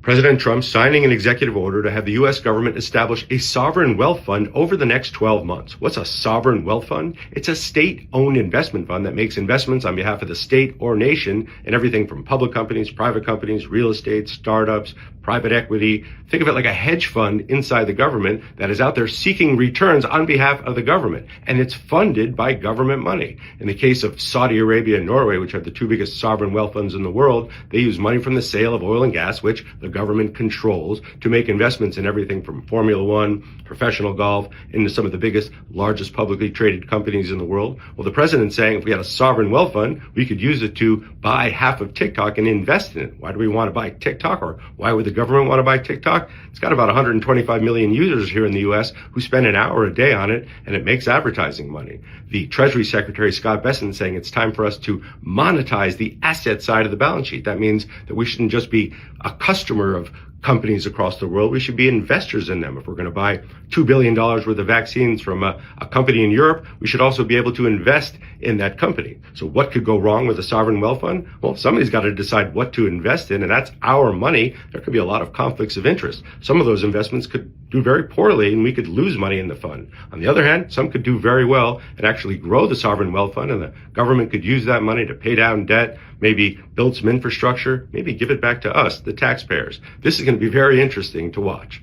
President Trump signing an executive order to have the U.S. government establish a sovereign wealth fund over the next 12 months. What's a sovereign wealth fund? It's a state-owned investment fund that makes investments on behalf of the state or nation in everything from public companies, private companies, real estate, startups, private equity. Think of it like a hedge fund inside the government that is out there seeking returns on behalf of the government. And it's funded by government money. In the case of Saudi Arabia and Norway, which are the two biggest sovereign wealth funds in the world, they use money from the sale of oil and gas, which the government controls, to make investments in everything from Formula One, professional golf, into some of the biggest, largest publicly traded companies in the world. Well, the president's saying if we had a sovereign wealth fund, we could use it to buy half of TikTok and invest in it. Why do we want to buy TikTok, or why would the government want to buy TikTok? It's got about 125 million users here in the U.S. who spend an hour a day on it, and it makes advertising money. The Treasury Secretary, Scott Bessent, is saying it's time for us to monetize the asset side of the balance sheet. That means that we shouldn't just be a customer of companies across the world. We should be investors in them. If we're going to buy $2 billion worth of vaccines from a company in Europe, we should also be able to invest in that company. So what could go wrong with a sovereign wealth fund? Well, somebody's got to decide what to invest in, and that's our money. There could be a lot of conflicts of interest. Some of those investments could do very poorly, and we could lose money in the fund. On the other hand, some could do very well and actually grow the sovereign wealth fund, and the government could use that money to pay down debt, maybe build some infrastructure, maybe give it back to us, the taxpayers. This is going to be very interesting to watch.